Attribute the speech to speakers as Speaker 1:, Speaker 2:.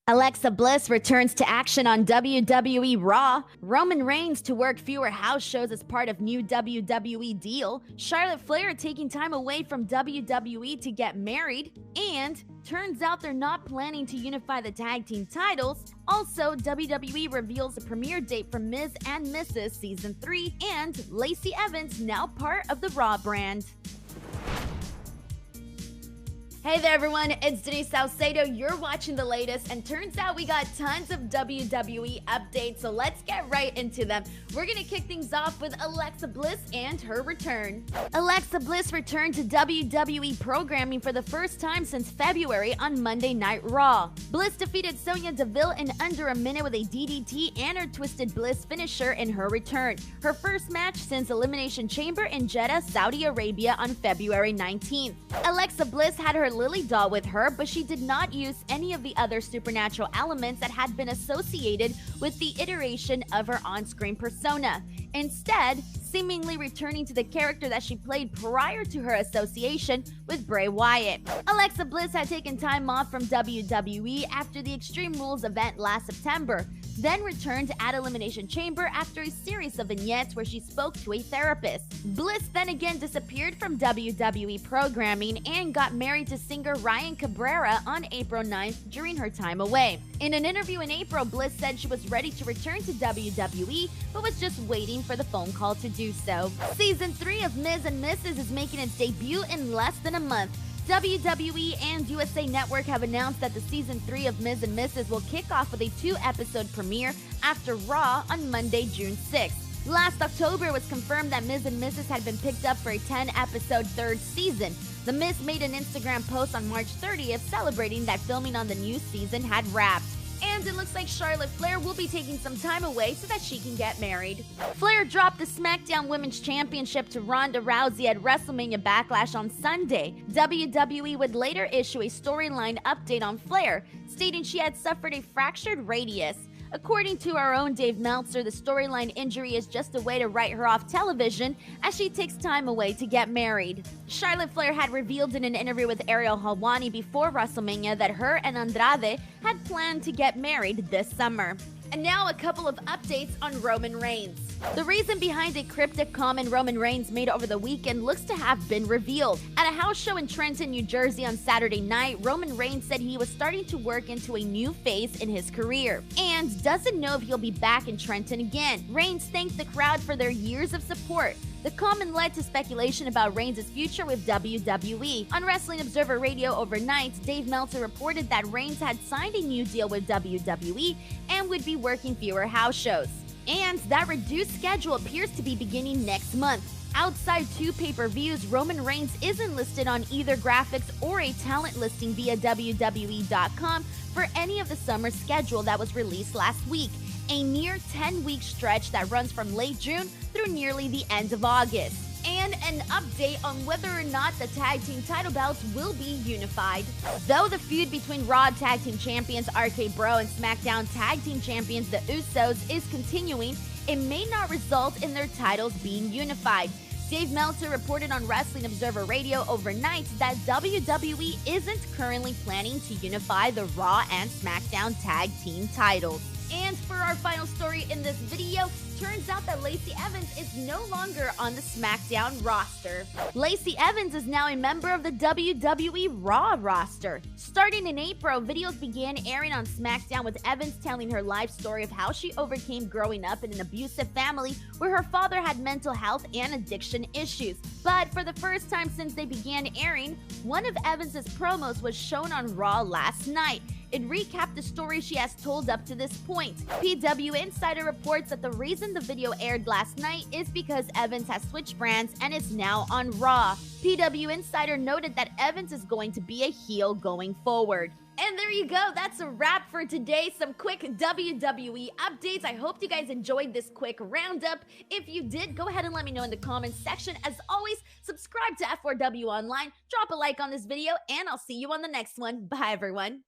Speaker 1: Alexa Bliss returns to action on WWE Raw. Roman Reigns to work fewer house shows as part of new WWE deal. Charlotte Flair taking time away from WWE to get married. And turns out they're not planning to unify the tag team titles. Also, WWE reveals a premiere date for Ms. and Mrs. Season 3. And Lacey Evans now part of the Raw brand. Hey there everyone, it's Denise Salcedo, you're watching the latest, and turns out we got tons of WWE updates, so let's get right into them. We're gonna kick things off with Alexa Bliss and her return. Alexa Bliss returned to WWE programming for the first time since February on Monday Night Raw. Bliss defeated Sonya Deville in under a minute with a DDT and her Twisted Bliss finisher in her return. Her first match since Elimination Chamber in Jeddah, Saudi Arabia on February 19th. Alexa Bliss had her Lily doll with her, but she did not use any of the other supernatural elements that had been associated with the iteration of her on-screen persona. Instead, seemingly returning to the character that she played prior to her association with Bray Wyatt. Alexa Bliss had taken time off from WWE after the Extreme Rules event last September, then returned at Elimination Chamber after a series of vignettes where she spoke to a therapist. Bliss then again disappeared from WWE programming and got married to singer Ryan Cabrera on April 9th during her time away. In an interview in April, Bliss said she was ready to return to WWE, but was just waiting for the phone call to do so. Season 3 of Ms. and Mrs. is making its debut in less than a month. WWE and USA Network have announced that the Season 3 of Ms. and Mrs. will kick off with a 2-episode premiere after Raw on Monday, June 6th. Last October, it was confirmed that Ms. and Mrs. had been picked up for a 10-episode third season. The Miz made an Instagram post on March 30th celebrating that filming on the new season had wrapped. And it looks like Charlotte Flair will be taking some time away so that she can get married. Flair dropped the SmackDown Women's Championship to Ronda Rousey at WrestleMania Backlash on Sunday. WWE would later issue a storyline update on Flair, stating she had suffered a fractured radius. According to our own Dave Meltzer, the storyline injury is just a way to write her off television as she takes time away to get married. Charlotte Flair had revealed in an interview with Ariel Helwani before WrestleMania that her and Andrade had planned to get married this summer. And now a couple of updates on Roman Reigns. The reason behind a cryptic comment Roman Reigns made over the weekend looks to have been revealed. At a house show in Trenton, New Jersey on Saturday night, Roman Reigns said he was starting to work into a new phase in his career and doesn't know if he'll be back in Trenton again. Reigns thanked the crowd for their years of support. The comment led to speculation about Reigns' future with WWE. On Wrestling Observer Radio overnight, Dave Meltzer reported that Reigns had signed a new deal with WWE and would be working fewer house shows. And that reduced schedule appears to be beginning next month. Outside 2 pay-per-views, Roman Reigns isn't listed on either graphics or a talent listing via WWE.com for any of the summer schedule that was released last week, a near 10-week stretch that runs from late June through nearly the end of August. And an update on whether or not the tag team title belts will be unified. Though the feud between Raw Tag Team Champions RK Bro and SmackDown Tag Team Champions The Usos is continuing, it may not result in their titles being unified. Dave Meltzer reported on Wrestling Observer Radio overnight that WWE isn't currently planning to unify the Raw and SmackDown Tag Team titles. And for our final story in this video, turns out that Lacey Evans is no longer on the SmackDown roster. Lacey Evans is now a member of the WWE Raw roster. Starting in April, videos began airing on SmackDown with Evans telling her life story of how she overcame growing up in an abusive family where her father had mental health and addiction issues. But for the first time since they began airing, one of Evans' promos was shown on Raw last night. It recapped the story she has told up to this point. PW Insider reports that the reason the video aired last night is because Evans has switched brands and is now on Raw. PW Insider noted that Evans is going to be a heel going forward. And there you go, that's a wrap for today. Some quick WWE updates. I hope you guys enjoyed this quick roundup. If you did, go ahead and let me know in the comments section. As always, subscribe to F4W Online, drop a like on this video, and I'll see you on the next one. Bye, everyone.